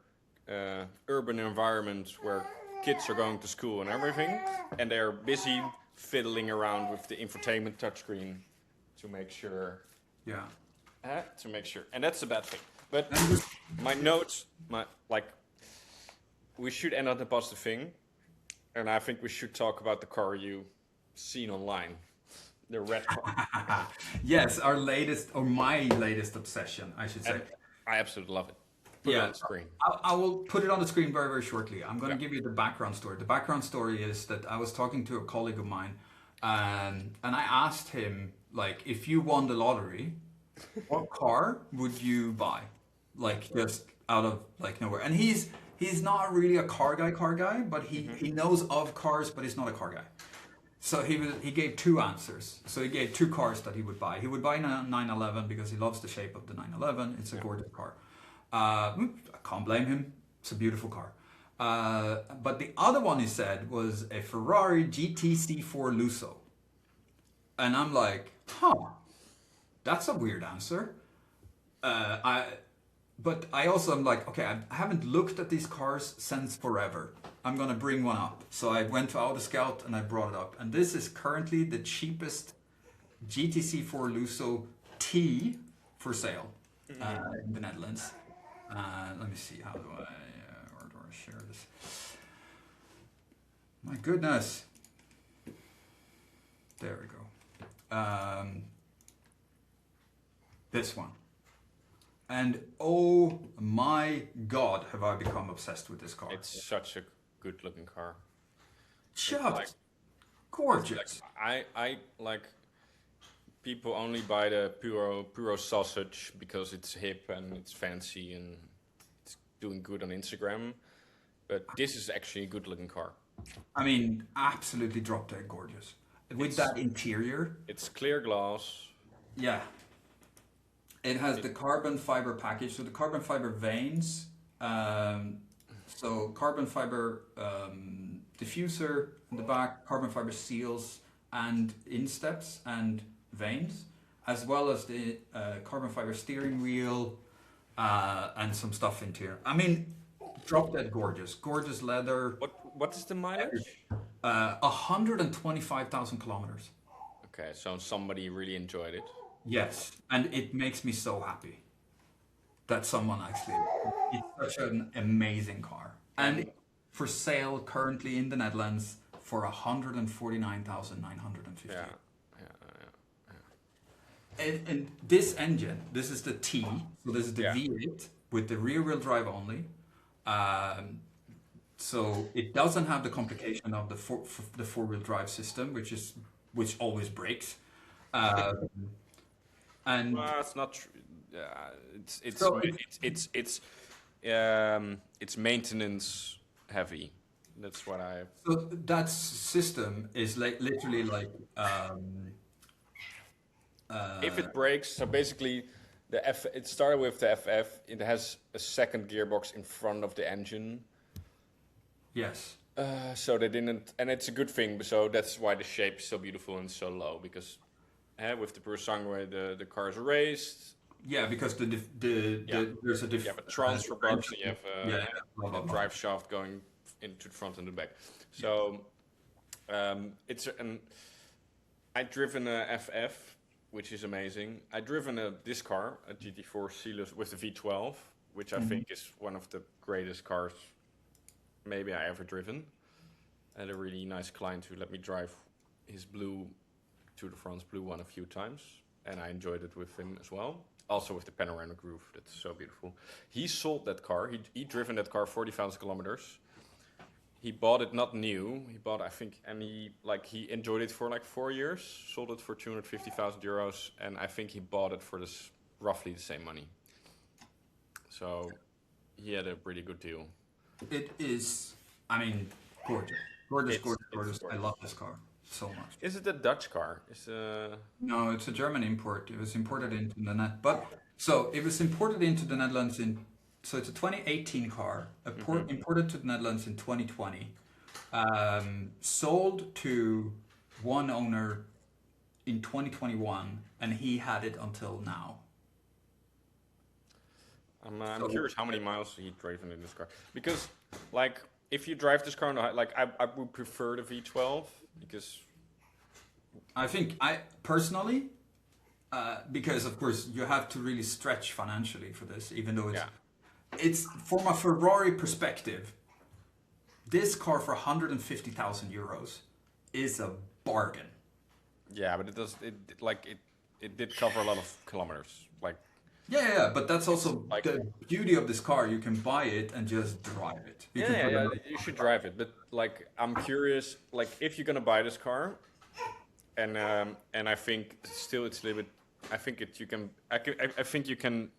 urban environment where kids are going to school and everything, and they are busy fiddling around with the infotainment touchscreen to make sure. Yeah. And that's a bad thing. But my notes, we should end on a positive thing, and I think we should talk about the car you seen online, the red car. Yes, my latest obsession, I should say. And I absolutely love it. Put it on the screen. I will put it on the screen very, very shortly. I'm going to give you the background story. The background story is that I was talking to a colleague of mine, and I asked him, if you won the lottery, what car would you buy? Just out of nowhere. And he's not really a car guy, but he knows of cars, but he's not a car guy. So he gave two answers. So he gave two cars that he would buy. He would buy a 911 because he loves the shape of the 911. It's a gorgeous car. I can't blame him. It's a beautiful car. But the other one he said was a Ferrari GTC4 Lusso. And I'm like, that's a weird answer. But I also am like, okay, I haven't looked at these cars since forever. I'm going to bring one up. So I went to Auto Scout and I brought it up. And this is currently the cheapest GTC4 Lusso T for sale in the Netherlands. Let me see, how do I share this? My goodness. There we go. This one. And oh my God, have I become obsessed with this car. It's such a good looking car. Just gorgeous. I like people only buy the puro sausage because it's hip and it's fancy and it's doing good on Instagram. But this is actually a good looking car. I mean, absolutely drop dead gorgeous. With that interior. It's clear glass. Yeah. It has the carbon fiber package, so the carbon fiber vanes, so carbon fiber diffuser in the back, carbon fiber seals and insteps and vanes, as well as the carbon fiber steering wheel and some stuff into here. I mean, drop dead gorgeous leather. What is the mileage? 125,000 kilometers. Okay, so somebody really enjoyed it. Yes, and it makes me so happy that someone actually. It's such an amazing car, and And it's for sale currently in the Netherlands for 149,950. yeah, yeah, And this engine, this is the T, so this is the yeah. V8 with the rear-wheel drive only. Um, so it doesn't have the complication of the four-wheel drive system, which always breaks. Um, and Well, it's not true. so It's maintenance heavy. That's what I. so that system is like literally like If it breaks, so basically, it started with the FF. It has a second gearbox in front of the engine. yes, So they didn't, and it's a good thing. So that's why the shape is so beautiful and so low. Because with the Purosangue, the car is raised. yeah, because there's a You have a transfer box, and you have yeah, blah, blah, a blah. drive shaft going into the front and the back. So it's an. I've driven a FF, which is amazing. I've driven this car, a GT4 Celos with the V12, which I think is one of the greatest cars maybe I ever driven. I had a really nice client who let me drive his blue Tour de France blue one a few times, and I enjoyed it with him as well. Also with the panoramic roof, that's so beautiful. He sold that car. He driven that car 40,000 kilometers. He bought it not new. He bought, I think, and he enjoyed it for like 4 years. Sold it for 250,000 euros, and I think he bought it for this roughly the same money. So he had a pretty good deal. It is, I mean, gorgeous, gorgeous, It's gorgeous, gorgeous. I gorgeous. love this car so much. Is it a Dutch car? No, it's a German import. It was imported into the net, but so it was imported into the Netherlands so it's a 2018 car, imported to the Netherlands in 2020, sold to one owner in 2021, and he had it until now. I'm curious how many miles he driven in this car, because like if you drive this car on the like I would prefer the V12 because I think I personally, because of course you have to really stretch financially for this, even though it's from a Ferrari perspective. This car for 150,000 euros is a bargain. yeah, but it did cover a lot of kilometers. Like Yeah, but that's also like the beauty of this car. You can buy it and just drive it. You can put it on- you should drive it. But like I'm curious, like if you're gonna buy this car, and I think still it's a little bit. I think I think you can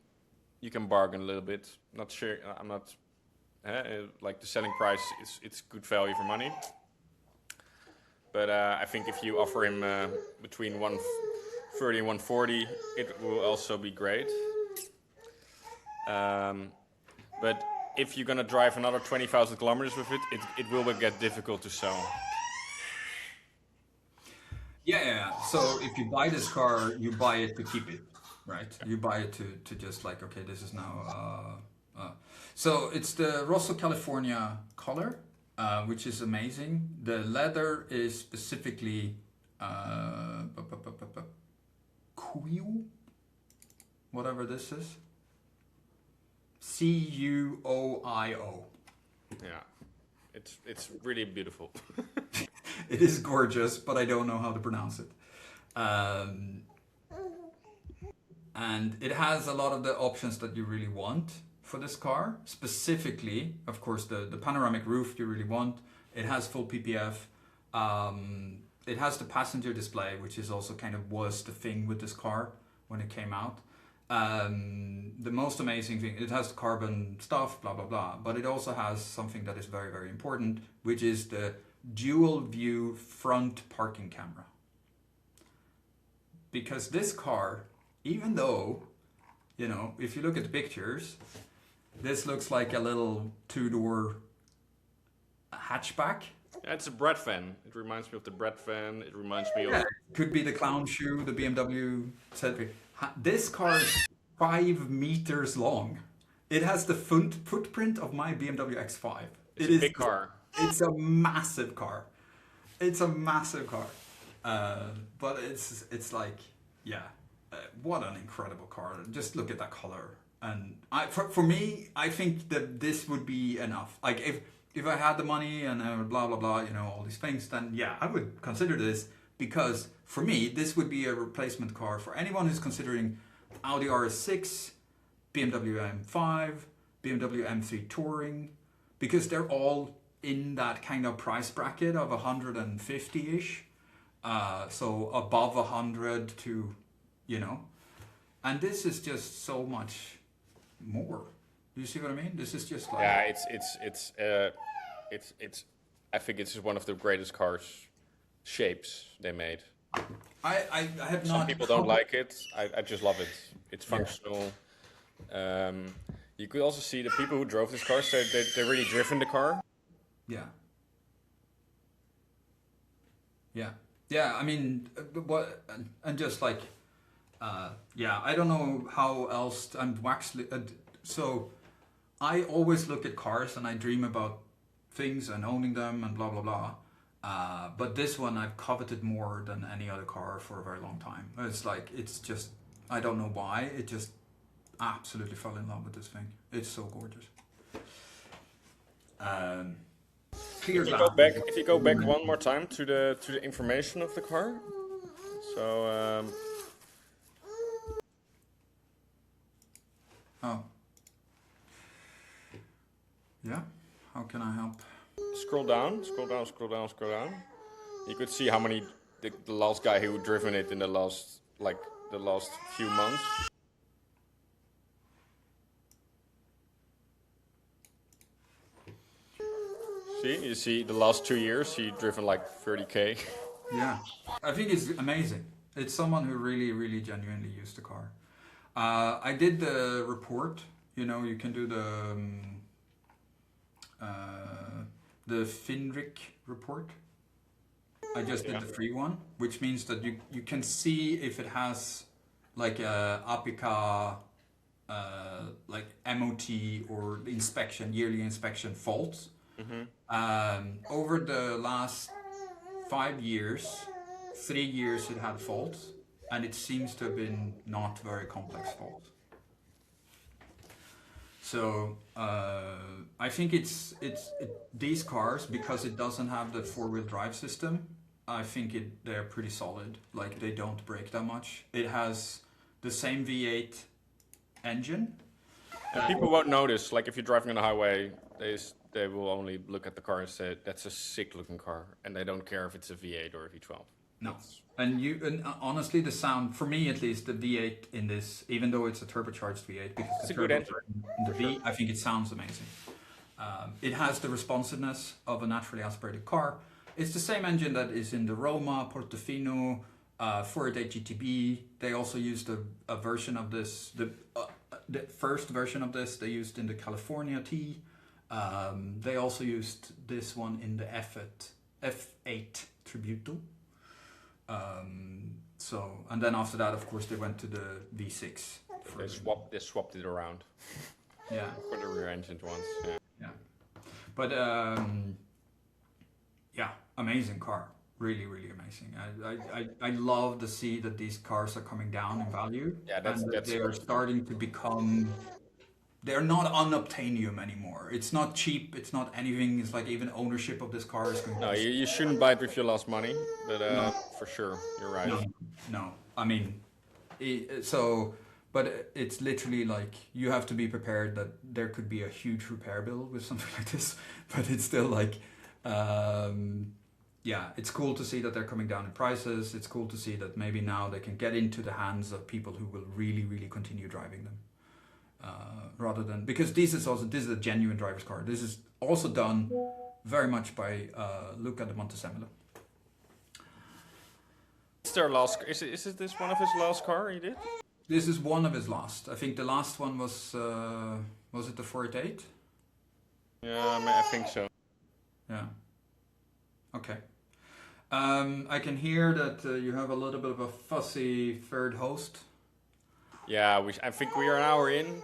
bargain a little bit. Not sure. I'm not. Like the selling price it's good value for money. But I think if you offer him between 130 and 140, it will also be great. But if you're gonna drive another 20,000 kilometers with it will get difficult to sell. Yeah. So if you buy this car, you buy it to keep it, right? You buy it to just like, okay, this is now. So it's the Rosso California color, which is amazing. The leather is specifically Cuio, whatever this is. Cuoio. Yeah, it's really beautiful. It is gorgeous, but I don't know how to pronounce it. And it has a lot of the options that you really want for this car. Specifically, of course, the panoramic roof you really want. It has full PPF. It has the passenger display, which is also kind of was the thing with this car when it came out. The most amazing thing, it has carbon stuff, blah, blah, blah. But it also has something that is very, very important, which is the dual view front parking camera. Because this car, even though, you know, if you look at the pictures, this looks like a little two-door hatchback. Yeah, it's a Brad van. It reminds me of the Brad van. It reminds me of Yeah, could be the clown shoe, the BMW Cedric. This car is 5 meters long. It has the footprint of my BMW X5. it's a big car. It's a massive car. It's a massive car. But it's like, yeah, what an incredible car. Just look at that color. And for me, I think that this would be enough. Like if I had the money and blah blah blah, all these things, then yeah, I would consider this, because for me, this would be a replacement car for anyone who's considering Audi RS6, BMW M5, BMW M3 Touring, because they're all in that kind of price bracket of 150-ish. So above 100 to, and this is just so much more. Do you see what I mean? This is just like, Yeah, it's. I think it's one of the greatest cars shapes they made. I have Some not. people don't like it. I just love it. It's functional. You could also see the people who drove this car, they really driven the car. Yeah. Yeah. Yeah. I mean, what and just like, yeah. I don't know how else. So, I always look at cars and I dream about things and owning them and blah blah blah. But this one I've coveted more than any other car for a very long time. It's just, I don't know why. It just absolutely fell in love with this thing. It's so gorgeous. Clear glass. If you go back one more time to the information of the car. So Oh. Yeah. How can I help? scroll down. You could see how many the last guy who driven it in the last few months. You see the last 2 years he driven like 30K. Yeah, I think it's amazing. It's someone who really, really genuinely used the car. I did the report. You can do the Finric report. I just did the free one, which means that you can see if it has like a APK, like MOT or yearly inspection faults. Over the last 5 years, 3 years it had faults, and it seems to have been not very complex faults. So I think these cars, because it doesn't have the four-wheel drive system, I think they're pretty solid. Like, they don't break that much. It has the same V8 engine. And people won't notice. Like if you're driving on the highway, they will only look at the car and say that's a sick-looking car, and they don't care if it's a V8 or a V12. No. And honestly, the sound, for me at least, the V8 in this, even though it's a turbocharged V8, because it's a good engine. In the V, I think it sounds amazing. It has the responsiveness of a naturally aspirated car. It's the same engine that is in the Roma, Portofino, Ford GTB. They also used a version of this, the first version of this they used in the California T. They also used this one in the F8 Tributo. And then after that, of course, they went to the V6. They swapped it around. Yeah. For the rear-engined ones. Yeah. But yeah, amazing car. Really, really amazing. I love to see that these cars are coming down in value. Yeah, they are starting to become. They're not unobtainium anymore. It's not cheap. It's not anything. It's like even ownership of this car is going to... No, you shouldn't buy it with your last money, but No. for sure, you're right. No. I mean, but it's literally like you have to be prepared that there could be a huge repair bill with something like this. But it's still like, yeah, it's cool to see that they're coming down in prices. It's cool to see that maybe now they can get into the hands of people who will really, really continue driving them. Rather than, because this is a genuine driver's car. This is also done very much by Luca de Montezemolo. Is this one of his last car he did? This is one of his last. I think the last one was it the 488? Yeah, I think so. Yeah. Okay. I can hear that you have a little bit of a fussy third host. Yeah, I think we are an hour in.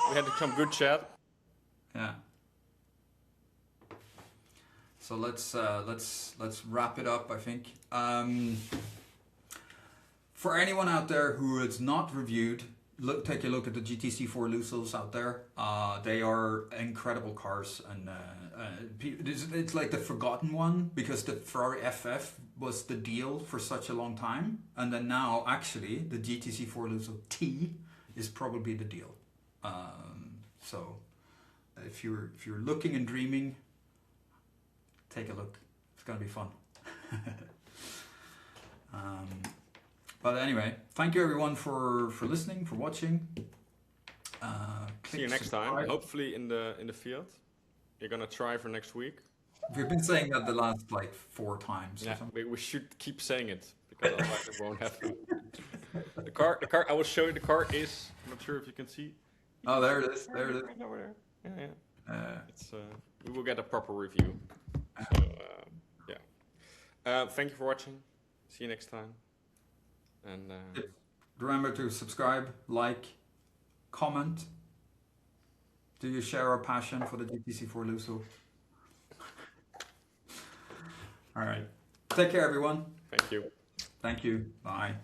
We had some good chat. Yeah. So let's wrap it up. I think. For anyone out there who has not reviewed, take a look at the GTC4 Lucils out there. They are incredible cars, and it's like the forgotten one because the Ferrari FF was the deal for such a long time, and then now actually the GTC4 Lucil T is probably the deal. So if you're looking and dreaming, take a look. It's gonna be fun. But anyway, thank you everyone for listening, for watching. See you next time. Hopefully in the field. You're gonna try for next week. We've been saying that the last like 4 times. Yeah, we should keep saying it because otherwise it won't happen. The car. I will show you. The car is. I'm not sure if you can see. Oh, there it is. There it is. Right over there. Yeah. It's. We will get a proper review. So yeah. Thank you for watching. See you next time. And remember to subscribe, like, comment. Do you share our passion for the GTC4 Lucil? All right. Take care, everyone. thank you. Thank you. Bye.